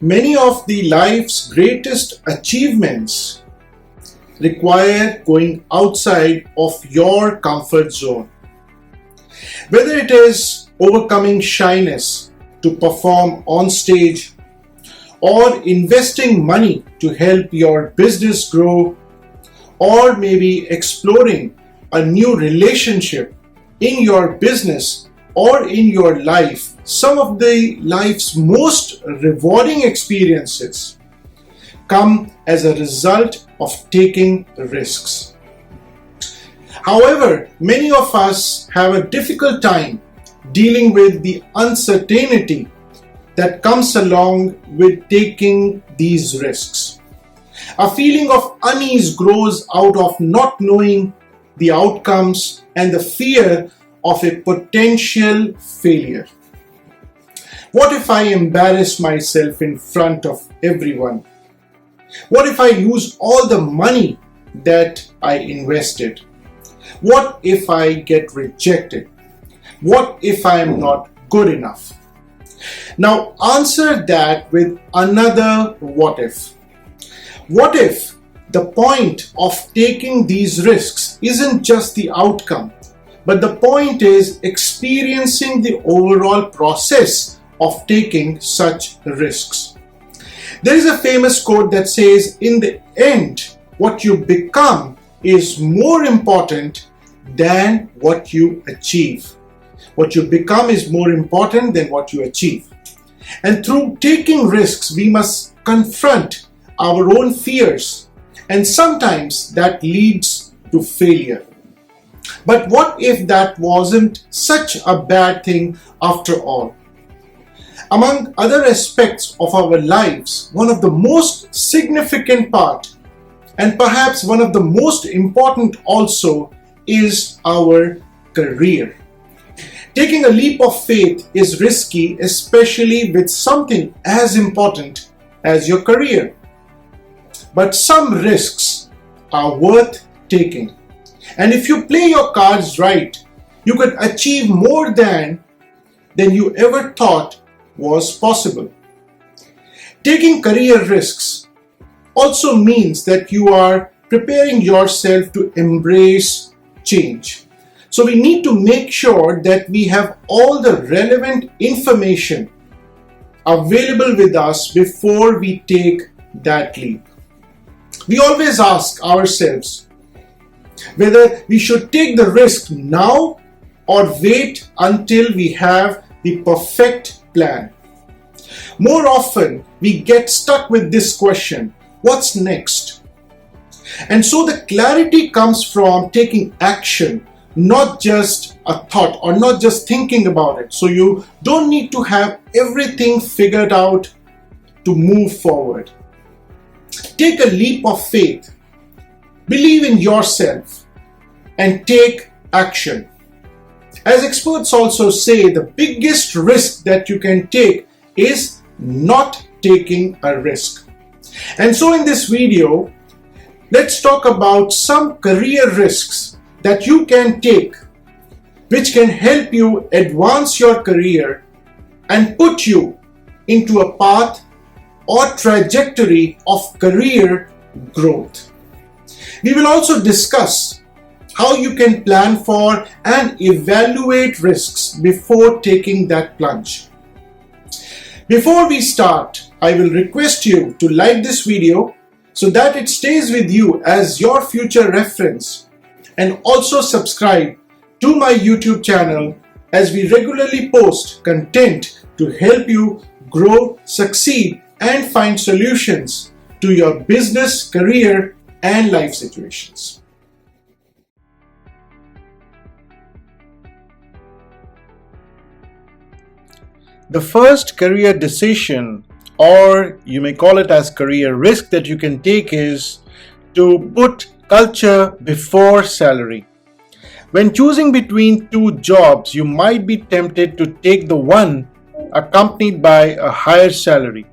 Many of the life's greatest achievements require going outside of your comfort zone. Whether it is overcoming shyness to perform on stage, or investing money to help your business grow, or maybe exploring a new relationship in your business or in your life, some of the life's most rewarding experiences come as a result of taking risks. However, many of us have a difficult time dealing with the uncertainty that comes along with taking these risks. A feeling of unease grows out of not knowing the outcomes and the fear of a potential failure. What if I embarrass myself in front of everyone? What if I lose all the money that I invested? What if I get rejected? What if I am not good enough? Now answer that with another what if. What if the point of taking these risks isn't just the outcome, but the point is experiencing the overall process of taking such risks? There is a famous quote that says, in the end, what you become is more important than what you achieve. What you become is more important than what you achieve. And through taking risks, we must confront our own fears, and sometimes that leads to failure. But what if that wasn't such a bad thing after all? Among other aspects of our lives, one of the most significant part, and perhaps one of the most important also, is our career. Taking a leap of faith is risky, especially with something as important as your career. But some risks are worth taking. And if you play your cards right, you could achieve more than you ever thought was possible. Taking career risks also means that you are preparing yourself to embrace change. So we need to make sure that we have all the relevant information available with us before we take that leap. We always ask ourselves whether we should take the risk now or wait until we have the perfect plan. More often, we get stuck with this question, what's next? And so the clarity comes from taking action, not just a thought or not just thinking about it. So you don't need to have everything figured out to move forward. Take a leap of faith, believe in yourself, and take action. As experts also say, the biggest risk that you can take is not taking a risk. And so in this video, let's talk about some career risks that you can take, which can help you advance your career and put you into a path or trajectory of career growth. We will also discuss how you can plan for and evaluate risks before taking that plunge. Before we start, I will request you to like this video so that it stays with you as your future reference, and also subscribe to my YouTube channel as we regularly post content to help you grow, succeed, and find solutions to your business, career, and life situations. The first career decision, or you may call it as career risk, that you can take is to put culture before salary. When choosing between two jobs, you might be tempted to take the one accompanied by a higher salary.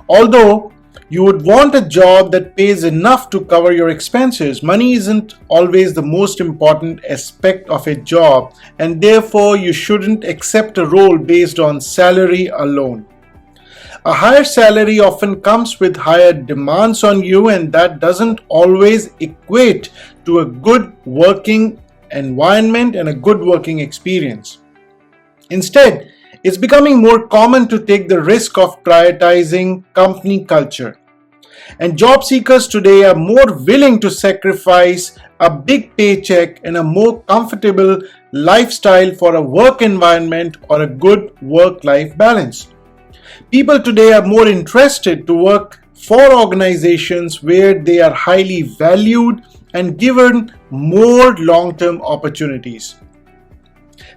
Although you would want a job that pays enough to cover your expenses, money isn't always the most important aspect of a job, and therefore you shouldn't accept a role based on salary alone. A higher salary often comes with higher demands on you, and that doesn't always equate to a good working environment and a good working experience. Instead, it's becoming more common to take the risk of prioritizing company culture. And job seekers today are more willing to sacrifice a big paycheck and a more comfortable lifestyle for a work environment or a good work-life balance. People today are more interested to work for organizations where they are highly valued and given more long-term opportunities.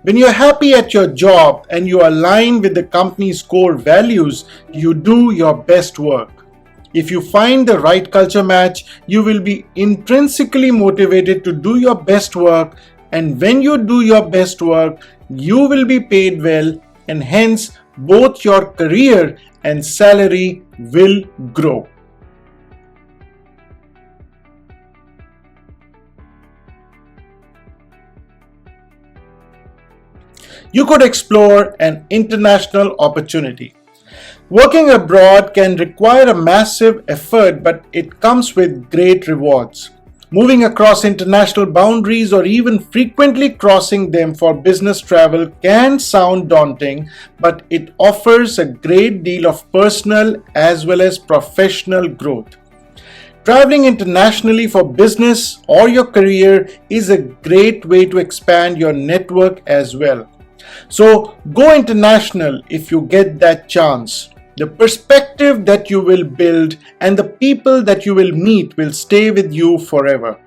When you're happy at your job and you align with the company's core values, you do your best work. If you find the right culture match, you will be intrinsically motivated to do your best work, and when you do your best work, you will be paid well, and hence both your career and salary will grow. You could explore an international opportunity. Working abroad can require a massive effort, but it comes with great rewards. Moving across international boundaries or even frequently crossing them for business travel can sound daunting, but it offers a great deal of personal as well as professional growth. Traveling internationally for business or your career is a great way to expand your network as well. So go international if you get that chance. The perspective that you will build and the people that you will meet will stay with you forever.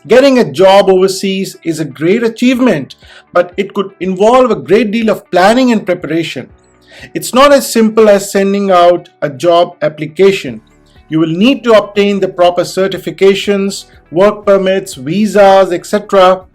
Getting a job overseas is a great achievement, but it could involve a great deal of planning and preparation. It's not as simple as sending out a job application. You will need to obtain the proper certifications, work permits, visas, etc.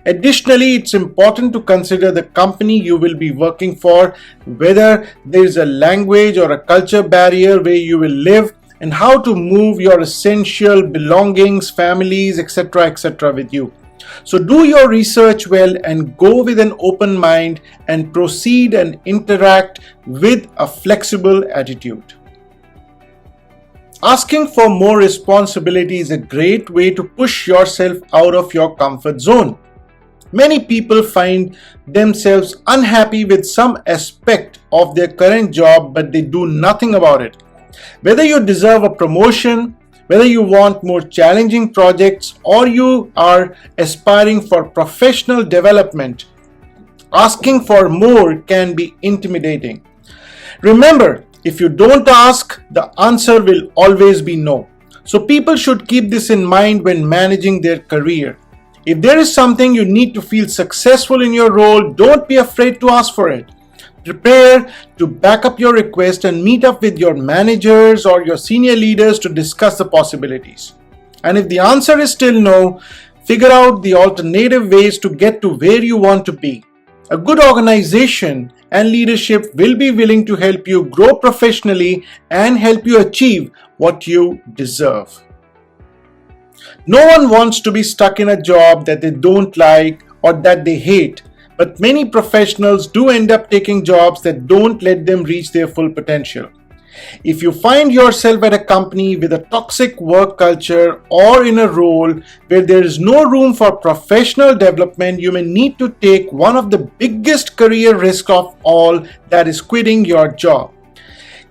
Additionally, it's important to consider the company you will be working for, whether there is a language or a culture barrier where you will live, and how to move your essential belongings, families, etc. with you. So do your research well and go with an open mind and proceed and interact with a flexible attitude. Asking for more responsibility is a great way to push yourself out of your comfort zone. Many people find themselves unhappy with some aspect of their current job, but they do nothing about it. Whether you deserve a promotion, whether you want more challenging projects, or you are aspiring for professional development, asking for more can be intimidating. Remember, if you don't ask, the answer will always be no. So people should keep this in mind when managing their career. If there is something you need to feel successful in your role, don't be afraid to ask for it. Prepare to back up your request and meet up with your managers or your senior leaders to discuss the possibilities. And if the answer is still no, figure out the alternative ways to get to where you want to be. A good organization and leadership will be willing to help you grow professionally and help you achieve what you deserve. No one wants to be stuck in a job that they don't like or that they hate, but many professionals do end up taking jobs that don't let them reach their full potential. If you find yourself at a company with a toxic work culture or in a role where there is no room for professional development, you may need to take one of the biggest career risks of all, that is quitting your job.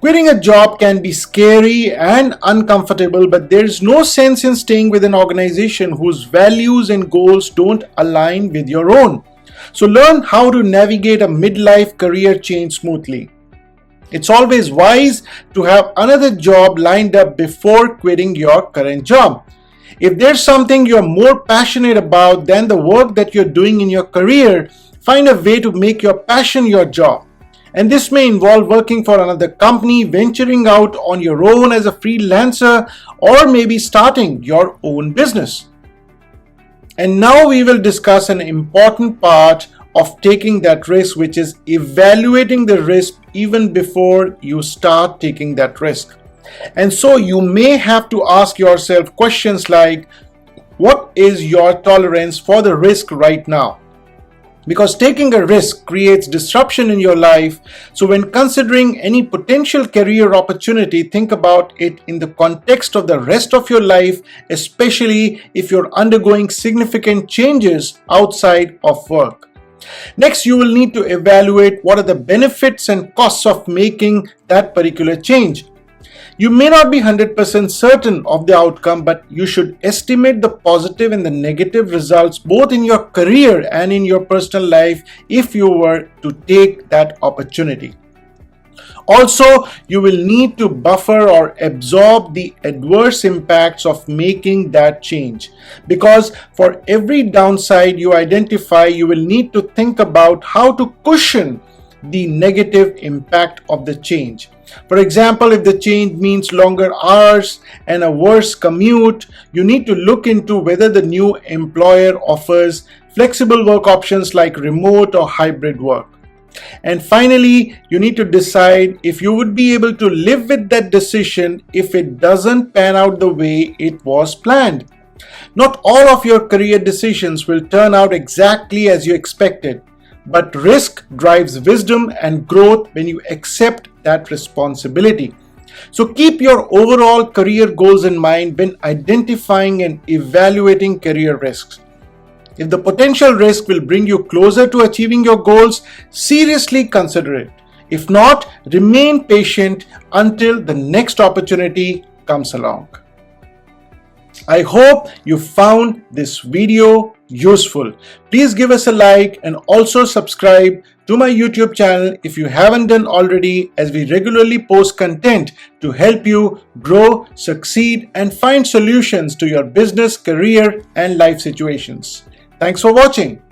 Quitting a job can be scary and uncomfortable, but there is no sense in staying with an organization whose values and goals don't align with your own. So learn how to navigate a midlife career change smoothly. It's always wise to have another job lined up before quitting your current job. If there's something you're more passionate about than the work that you're doing in your career, find a way to make your passion your job. And this may involve working for another company, venturing out on your own as a freelancer, or maybe starting your own business. And now we will discuss an important part of taking that risk, which is evaluating the risk even before you start taking that risk. And so you may have to ask yourself questions like, what is your tolerance for the risk right now? because taking a risk creates disruption in your life. So when considering any potential career opportunity, think about it in the context of the rest of your life, especially if you're undergoing significant changes outside of work. Next, you will need to evaluate what are the benefits and costs of making that particular change. You may not be 100% certain of the outcome, but you should estimate the positive and the negative results both in your career and in your personal life if you were to take that opportunity. Also, you will need to buffer or absorb the adverse impacts of making that change, because for every downside you identify, you will need to think about how to cushion the negative impact of the change. For example, if the change means longer hours and a worse commute, you need to look into whether the new employer offers flexible work options like remote or hybrid work. And finally, you need to decide if you would be able to live with that decision if it doesn't pan out the way it was planned. Not all of your career decisions will turn out exactly as you expected, but risk drives wisdom and growth when you accept that responsibility. So keep your overall career goals in mind when identifying and evaluating career risks. If the potential risk will bring you closer to achieving your goals, seriously consider it. If not, remain patient until the next opportunity comes along. I hope you found this video useful. Please give us a like and also subscribe to my YouTube channel if you haven't done already, as we regularly post content to help you grow, succeed, and find solutions to your business, career, and life situations. Thanks for watching.